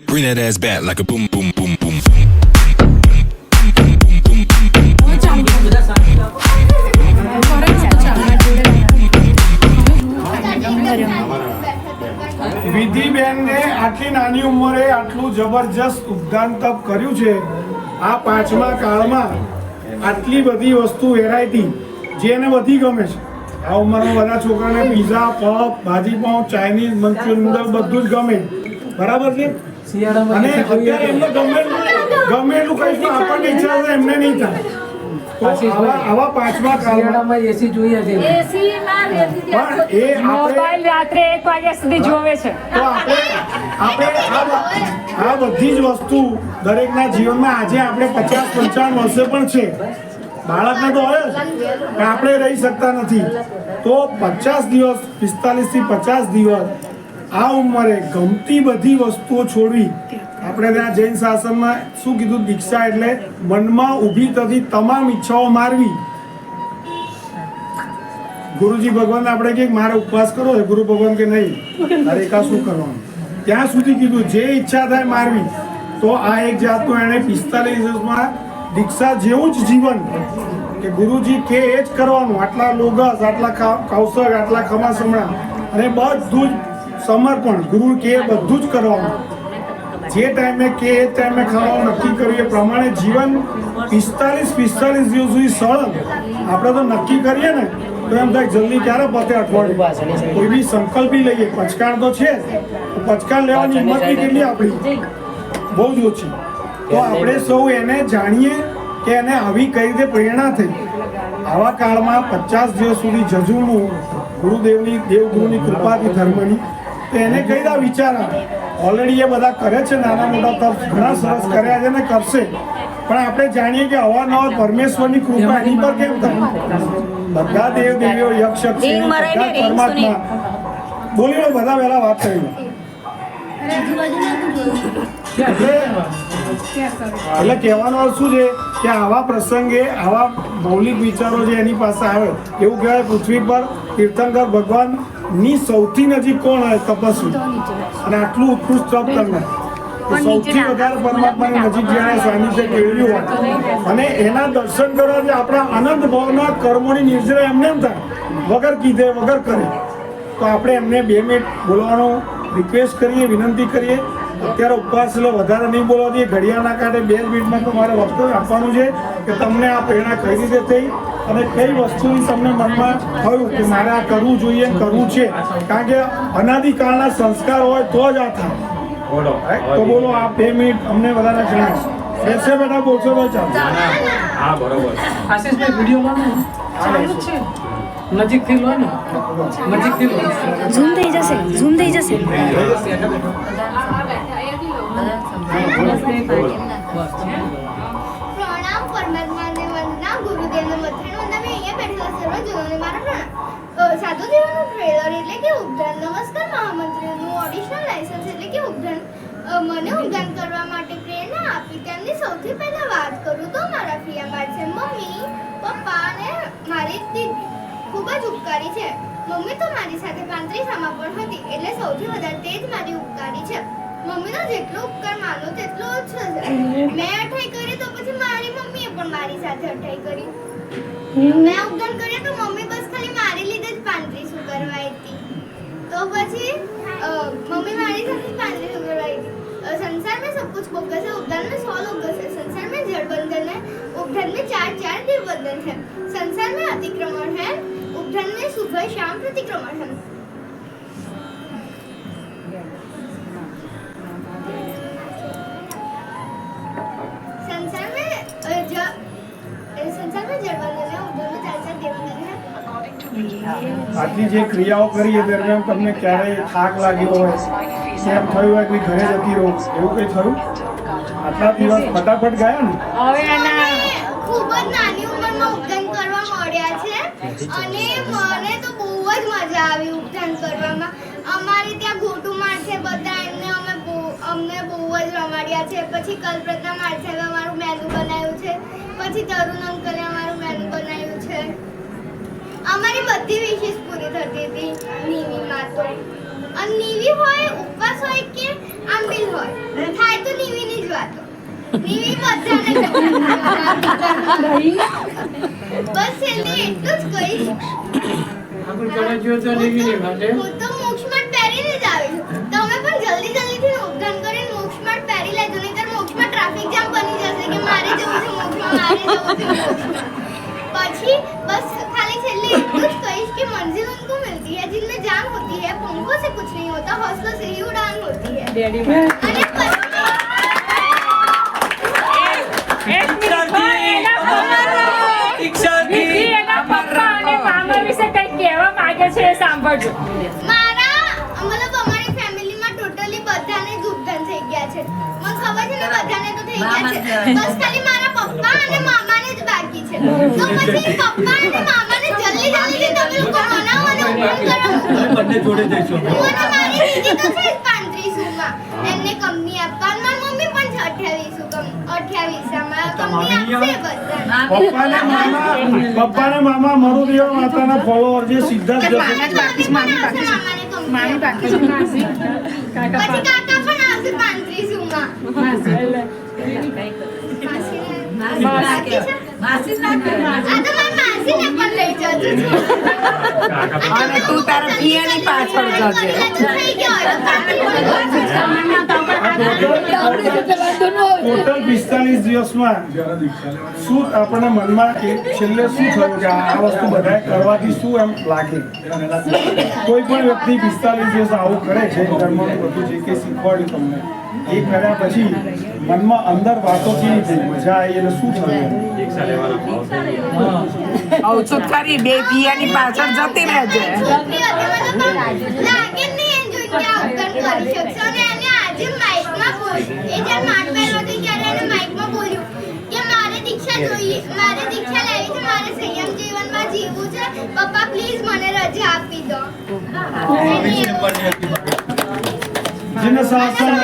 Bring that ass back like a boom, boom, boom, boom. વિધિબેનને આટલી નાની ઉંમરે આટલું જબરજસ્ત ઉદ્યાન તપ કર્યું છે. આ પાંચમા કાળમાં આટલી બધી વસ્તુ વેરાયટી જે એને બધી ગમે છે. આ ઉંમરમાં બધા છોકરાને પીઝા, પફ, ભાજી પાઉં, ચાઇનીઝ, મંચુરિયન, નૂડલ બધું જ ગમે. બરાબર છે. અને અત્યારે એમને ગમે એટલું કહીશ તો આપણને ઈચ્છા છે એમને નહીં થાય. તો આવા પાંચમા કાળમાં એસી જોઈએ છે. પણ એ મોબાઈલ રાત્રે 1 વાગ્યા સુધી જોવે છે. તો આપણે આ બધી જ વસ્તુ દરેકના જીવનમાં આજે આપણે 50-55 વર્ષે પણ છે. બાળકને તો હોય જ પણ આપણે રહી શકતા નથી. તો 50 દિવસ 45 થી 50 દિવસ આ ઉંમરે ગમતી બધી વસ્તુઓ છોડવી. આપણે ત્યાં જૈન શાસનમાં શું કીધું? દીક્ષા એટલે મનમાં ઊભી થતી તમામ ઈચ્છાઓ મારવી. ગુરુજી ભગવાન આપણે કે મારે ઉપવાસ કરવો છે, ગુરુ ભગવાન કે નહીં, તારે એકા શું કરવાનું, ત્યાં સુધી કીધું જે ઈચ્છા થાય મારવી. તો આ એક જાતનું એને 45 દિવસમાં દીક્ષા જેવું જ જીવન કે ગુરુજી કે એ જ કરવાનું. આટલા લોગસ, આટલા કૌશલ, આટલા ખમાસમણા અને બધું જ સમર્પણ. ગુરુ કે બધું જ કરવાનું. જે ટાઈમે કે એ ટાઈમે ખાવાનું નક્કી કર્યું એ પ્રમાણે જીવન 45 દિવસ સુધી સળંગ આપણે તો નક્કી કરીએ ને તો એમ થાય જલ્દી ક્યારે પતે અઠવાડિયું. કોઈ બી સંકલ્પ બી લઈએ, પચકાણ તો છે જ, પચકાણ લેવાની હિંમત બી કેટલી આપણી બહુ જ ઓછી. તો આપણે સૌ એને જાણીએ કે એને આવી કઈ રીતે પ્રેરણા થઈ. આવા કાળમાં 50 દિવસ સુધી જજુનું ગુરુદેવની દેવગુરુની કૃપાથી ધર્મની તો એને કઈ દા વિચાર આવે. ઓલરેડી એ બધા કરે છે, નાના મોટા તપ ઘણા સરસ કર્યા છે ને કરશે. પણ આપણે જાણીએ કે અવારનવાર પરમેશ્વરની કૃપા એની પર કેમ થાય. બધા દેવ દેવીઓ, યક્ષ, બધા પરમાત્મા બોલી લો, બધા વહેલા વાત કરી લો. એટલે કહેવાનો અર્થ શું છે કે આવા પ્રસંગે આવા મૌલિક વિચારો જે એની પાસે આવે, એવું કહેવાય પૃથ્વી પર તીર્થંકર ભગવાન ની સૌથી નજીક કોણ હોય? તપસ્વી. અને આટલું ઉત્કૃષ્ટ તપ કરનાર સૌથી વધારે પરમાત્માની નજીક જેને સાનિધ્ય કેળવ્યું હોય અને એના દર્શન કરવાથી આપણા અનંત ભાવના કર્મોની નિર્જરા એમને એમ થાય વગર કીધે વગર કરે. તો આપણે એમને 2 મિનિટ બોલવાનો રિક્વેસ્ટ કરીએ, વિનંતી કરીએ. અત્યારે ઉપવાસ એટલે વધારે નહીં બોલવા દઈએ, ઘડિયાળ ના કાઢે. 2 મિનિટમાં તો મારે વક્તવ્ય આપવાનું છે કે તમને આ પ્રેરણા કઈ રીતે થઈ અને કઈ વસ્તુની તમને મનમાં થયું કે મારે આ કરવું જોઈએ, કરવું છે. કારણ કે અનાદિકાળના સંસ્કાર હોય તો જ આ થાય. તો બોલો આ 2 મિનિટ અમને વધારે જણાવો. બેસે બેટા બોલશો તો ચાલો. હા બરોબર. આશીષભાઈ વિડીયોમાં ચાલુ છે, નજીકથી લો ને, નજીકથી લો. ઝૂમ થઈ જશે, ઝૂમ થઈ જશે. પ્રણામ પરમાત્માને વંદના, ગુરુદેવને મથાણ વંદના. મેં અહીંયા બેઠેલા સર્વજનોને મારા પ્રણામ. સાધુ જીવનનું ટ્રેલર એટલે કે ઉપધાન. નમસ્કાર મહામંત્રીનું ઓડિશનલ લાયસન્સ એટલે કે ઉપધાન. મને ઉપધાન કરવા માટે પ્રેરણા આપી તેમની સૌથી પહેલા વાત કરું તો મારા પ્રિયમાં છે મમ્મી, પપ્પા અને મારી દીદી. ખૂબ જ ઉપકારી છે. મમ્મી તો મારી સાથે 35 પણ હતી એટલે સૌથી વધારે તે જ મારી ઉપકારી છે. મમ્મીનો જેટલો ઉપકાર માનો તેટલો ઓછો છે. મેં અઠાઈ કરી તો પછી મારી મમ્મીએ પણ મારી સાથે અઠાઈ કરી. મેં ઉપદાન કર્યા તો મમ્મી બસ ખાલી મારી લીધે જ 35 કરવા હતી. તો પછી મમ્મી મારી સાથે 35 કરવા હતી. संसार में सब कुछ बोगस है, उपदान में 100 लोग है. संसार में जड़ बंधन है, उपधन में 4 देव बंधन है. संसार में अतिक्रमण है, उपधन में सुबह शाम प्रतिक्रमण है. संसार में जड़ बंधन है, उपधन में 4 देव बंधन है. આટલી જે ક્રિયાઓ કરી એ દરમિયાન તમને ક્યારેય થાક લાગ્યો હોય, એમ થયું હોય કે ઘરે જતી રહું, એવું કંઈ થયું? આટલા દિવસ ફટાફટ ગયા ને? ખૂબ જ નાની ઉંમરમાં ઉપદાન કરવા મળ્યા છે અને મને તો બહુ જ મજા આવી ઉપદાન કરવામાં. અમારે ત્યાં ગોટુ મારશે બધા, અમને બહુ જ રમાડ્યા છે. પછી કલ્પના મારશે અમારું મેનુ બનાવ્યું છે. પછી તરુણ અંકલે અમારું મેનુ બનાવ્યું છે. અમારી બધી વિશેષ પૂરી થતી હતી નીવીમાં. તો નીવી હોય, ઉપવાસ હોય કે આંબીલ હોય, નીવી બધાને બસ છેલ્લે એટલું જ કહીશ. આગળ ચડાઈ ગયો તો નીકળી માટે હું તો મોક્ષમાર્ગ પહેરીને જ આવી છું. તમે પણ જલ્દી ઉપધાન કરીને મોક્ષમાર્ગ પહેરી લેજો, નહીંતર મોક્ષમાં ટ્રાફિક જામ બની જશે કે મારે જવું છે મોક્ષમાં, મારે જવું છે મોક્ષમાં. પછી બસ ખાલી છેલ્લે એટલું જ કહીશ કે મંजिल उनको मिलती है जिनमें जान होती है, पंखों से कुछ नहीं होता, हौसलों से ही उड़ान होती है. ડેડી અને એક મિનિટ એના પપ્પા અને મામા વિશે કંઈક કહેવા માંગે છે એ સાંભળજો. મારા મતલબ અમારી ફેમિલીમાં ટોટલી બધાને જ ઉપધાન થઈ ગયા છે. મને ખબર છે ને બધાને તો થઈ ગયા છે. બસ ખાલી મારા પપ્પા અને મામાને જ બાકી છે. તો પછી પપ્પા અને મામાને જલ્દી તમે લોકો મનાવો અને ઉપધાન કરાવો. બંને જોડે જઈશું હું અને મારી દીદી તો છે જ 35માં. એમને કંપની આપવા. મારી મમ્મી પણ છે 28માં કંપની આપશે બધાને. પપ્પાને મામા મરુદેવ માતાના ફોલોઅર જે સીધા જ જશે. મામાને કંપની આપશે. પછી કાકા પણ આવશે 35માં. બાકી છે? આ તો મારી માસીને પણ લઈ જજો છું. અને તું તારા પિયાની પાછળ જજે. થઈ ગયો હવે ટોટલ 45 દિવસમાં શું આપણા મનમાં છેલ્લે શું થયું કે આ વસ્તુ બધાએ કરવાથી શું એમ લાગે? કોઈ પણ વ્યક્તિ 45 દિવસ આવું કરે છે, ધર્મનું બધું જે કે શીખવાડ્યું તમને, એ કર્યા પછી મનમાં અંદર વાતો કેવી થઈ, મજા આવી એટલે શું થયું? ઔષધ કરી બે પિયાની પાછળ જતી રહેજે. છોકરી હતી મને પણ લાગે નહીં એન્જોય કે આ ઉપકરણ કરી શકશો. અને એને આજે માઇકમાં બોલ્યું. એ જ્યારે માટ પહેલો હતો ત્યારે એને માઇકમાં બોલ્યું કે મારે દીક્ષા જોઈએ, મારે દીક્ષા લેવી છે, મારે સંયમ જીવનમાં જીવવું છે. પપ્પા પ્લીઝ મને રજા આપી દો. જેને સાથ અને